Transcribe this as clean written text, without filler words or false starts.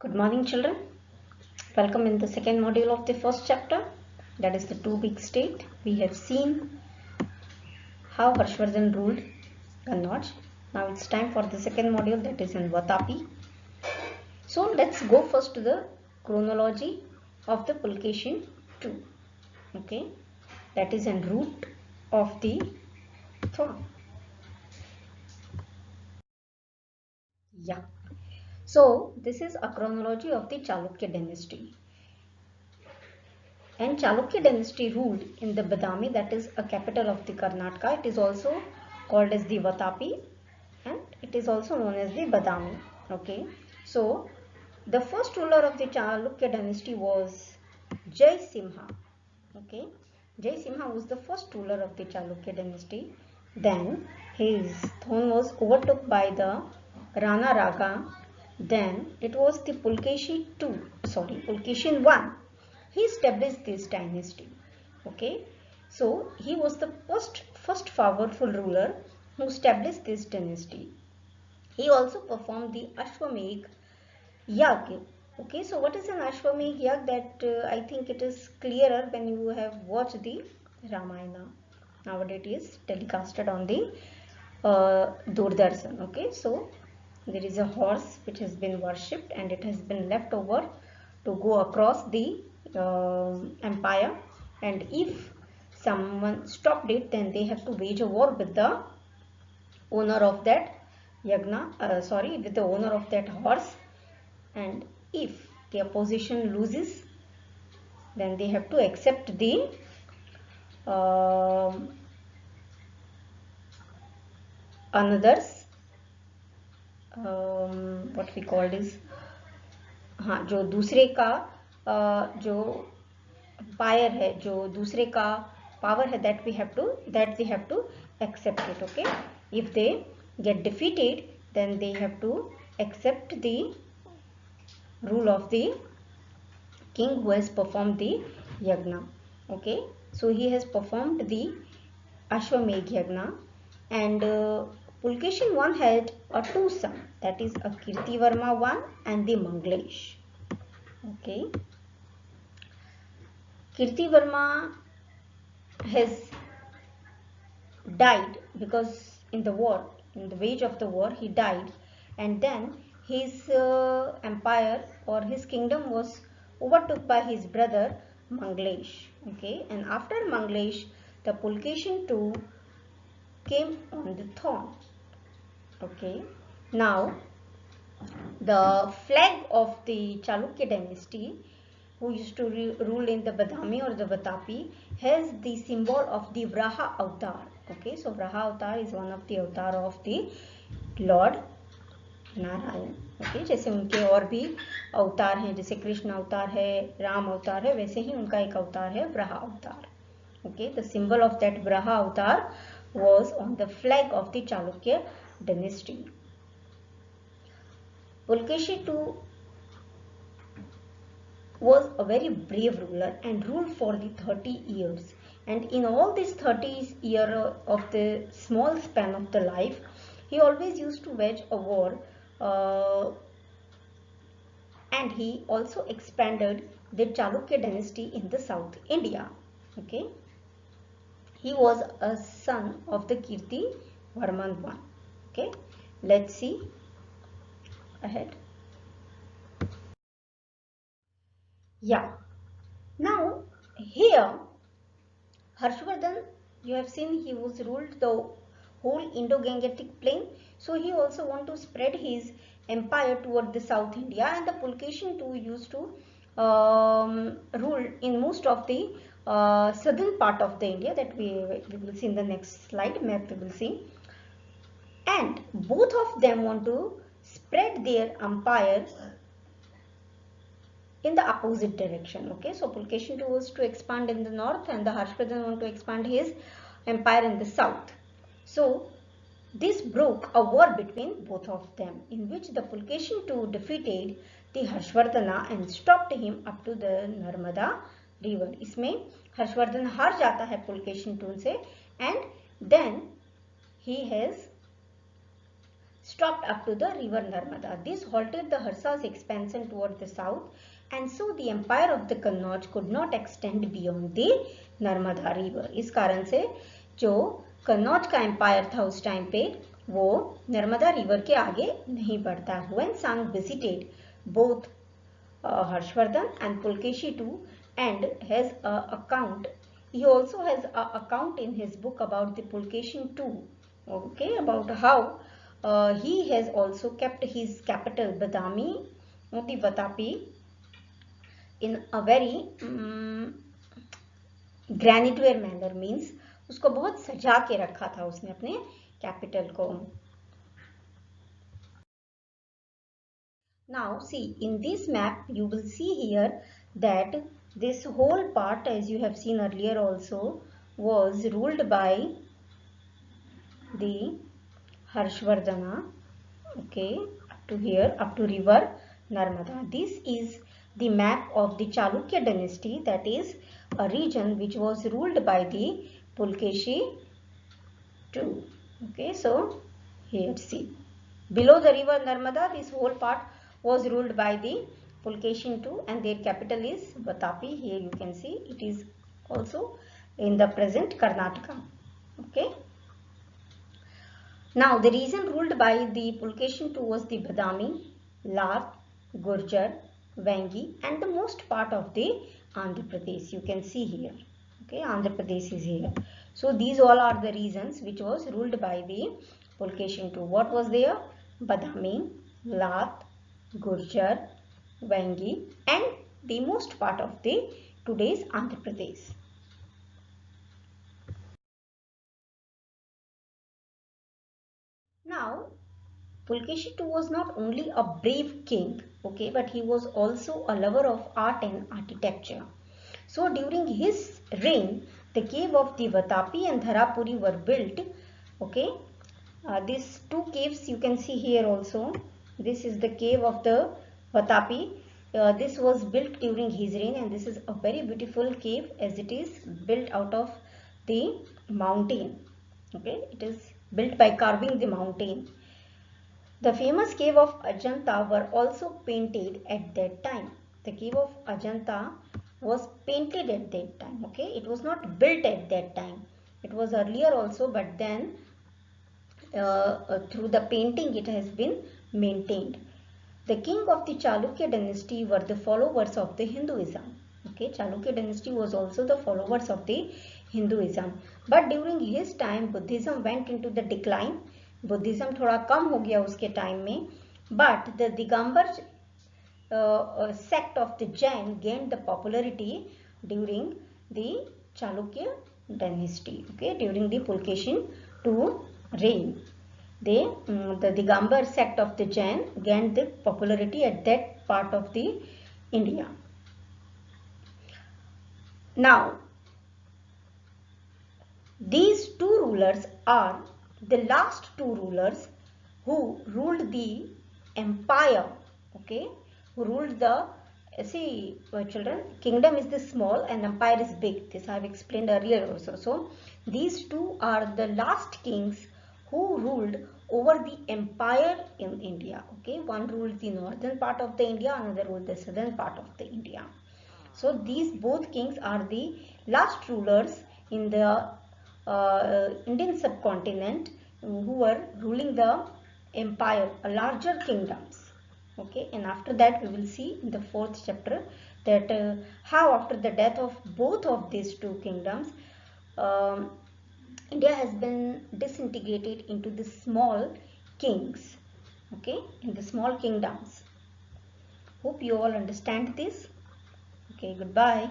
Good morning, children. Welcome in the second module of the first chapter, that is the two big state. We have seen how Harshvardhan ruled Kannauj. Now it's time for the second module, that is in Vatapi. So let's go first to the chronology of the Pulkeshin II. Okay, that is in root of the thorn. Yeah. So this is a chronology of the Chalukya dynasty. And Chalukya dynasty ruled in the Badami, that is a capital of the Karnataka. It is also called as the Vatapi and it is also known as the Badami. Okay, so the first ruler of the Chalukya dynasty was Jai Simha. Okay, Jai Simha was the first ruler of the Chalukya dynasty. Then his throne was overtook by the Rana Raga. Then it was the Pulkeshi I. He established this dynasty. Okay, so he was the first powerful ruler who established this dynasty. He also performed the Ashwamedh Yagya. Okay, so what is an Ashwamedh Yagya? That I think it is clearer when you have watched the Ramayana. Nowadays it is telecasted on the Doordarshan. Okay, so there is a horse which has been worshipped and it has been left over to go across the empire, and if someone stopped it, then they have to wage a war with the owner of that with the owner of that horse, and if the opposition loses, then they have to accept the another's what we called is जो दूसरे का जो pier है, जो दूसरे का power है, that they have to accept it. Okay, if they get defeated, then they have to accept the rule of the king who has performed the yagna. Okay, so he has performed the Ashwamedh Yagna, and Pulkeshin I had two sons, that is a Kirtivarma I and the Manglesh. Okay, Kirtivarma has died because in the wage of the war, he died, and then his empire or his kingdom was overtook by his brother Manglesh. Okay, and after Manglesh, the Pulkeshin II came on the throne. Okay, now the flag of the Chalukya dynasty, who used to rule in the Badami or the Vatapi, has the symbol of the Vraha avatar. Okay, so Vraha avatar is one of the avatar of the Lord Narayan. Okay, जैसे उनके और भी अवतार हैं, जैसे कृष्ण अवतार है, राम अवतार है, वैसे ही उनका एक अवतार है Varaha avatar. Okay, the symbol of that Varaha avatar was on the flag of the Chalukya dynasty. Pulkeshi II was a very brave ruler and ruled for the 30 years. And in all these 30 years of the small span of the life, he always used to wage a war, and he also expanded the Chalukya dynasty in the South India. Okay, he was a son of the Kirtivarman I. Okay, let's see ahead. Yeah, now here Harshvardhan, you have seen he was ruled the whole Indo-Gangetic plain, so he also want to spread his empire toward the South India, and the Pulkeshin II used to rule in most of the southern part of the India, that we will see in the next slide map. We will see, and both of them want to spread their empire in the opposite direction. Okay, so Pulkeshin II was to expand in the north and the Harshvardhan want to expand his empire in the south. So this broke a war between both of them, in which the Pulkeshin II defeated the Harshvardhana and stopped him up to the Narmada river. इसमें हर्षवर्धन हार जाता है Pulakeshin II से, and then he has stopped up to the river Narmada. This halted the Harsa's expansion toward the south, and so the empire of the Kannauj could not extend beyond the Narmada river. इस कारण से जो कन्नौज का empire था उस time पे वो Narmada river के आगे नहीं बढ़ता. When Sang visited both Harshvardhan and Pulkeshi too, and has a account. He also has an account in his book about the Pulkeshin too. Okay, about how he has also kept his capital Badami, the Vatapi, in a very grandeur manner. Means उसको बहुत सजा के रखा था उसने अपने capital को. Now see, in this map you will see here that this whole part, as you have seen earlier also, was ruled by the Harshvardhana. Okay, up to here, up to river Narmada. This is the map of the Chalukya dynasty, that is a region which was ruled by the Pulkeshi too. Okay, so here see, below the river Narmada, this whole part was ruled by the Pulkeshin too, and their capital is Vatapi. Here you can see it is also in the present Karnataka. Okay. Now the region ruled by the Pulkeshin too was the Badami, Lar, Gurjar, Vangi, and the most part of the Andhra Pradesh. You can see here. Okay, Andhra Pradesh is here. So these all are the regions which was ruled by the Pulkeshin too. What was there? Badami, Lat, Gurjar, Vangi, and the most part of the today's Andhra Pradesh. Now, Pulkeshi too was not only a brave king, okay, but he was also a lover of art and architecture. So during his reign, the cave of the Vatapi and Dharapuri were built. Okay, these two caves you can see here also. This is the cave of the Vatapi. This was built during his reign, and this is a very beautiful cave as it is built out of the mountain. Okay, it is built by carving the mountain. The famous cave of Ajanta were also painted at that time. The cave of Ajanta was painted at that time. Okay, it was not built at that time. It was earlier also, but then through the painting it has been maintained. The king of the Chalukya dynasty were the followers of the Hinduism. Okay, Chalukya dynasty was also the followers of the Hinduism. But during his time, Buddhism went into the decline. Buddhism थोड़ा कम हो गया उसके time में. But the Digambar sect of the Jain gained the popularity during the Chalukya dynasty. Okay, during the Pulkeshin II reign. The Digambar sect of the Jain gained the popularity at that part of the India. Now, these two rulers are the last two rulers who ruled the empire. Okay, who ruled the, see children, kingdom is the small and empire is big. This I have explained earlier also. So these two are the last kings who ruled over the empire in India. Okay, one ruled the northern part of the India, another ruled the southern part of the India. So these both kings are the last rulers in the Indian subcontinent who were ruling the empire, larger kingdoms. Okay, and after that we will see in the 4th chapter that how after the death of both of these two kingdoms, India has been disintegrated into the small kings. Okay, in the small kingdoms. Hope you all understand this. Okay, goodbye.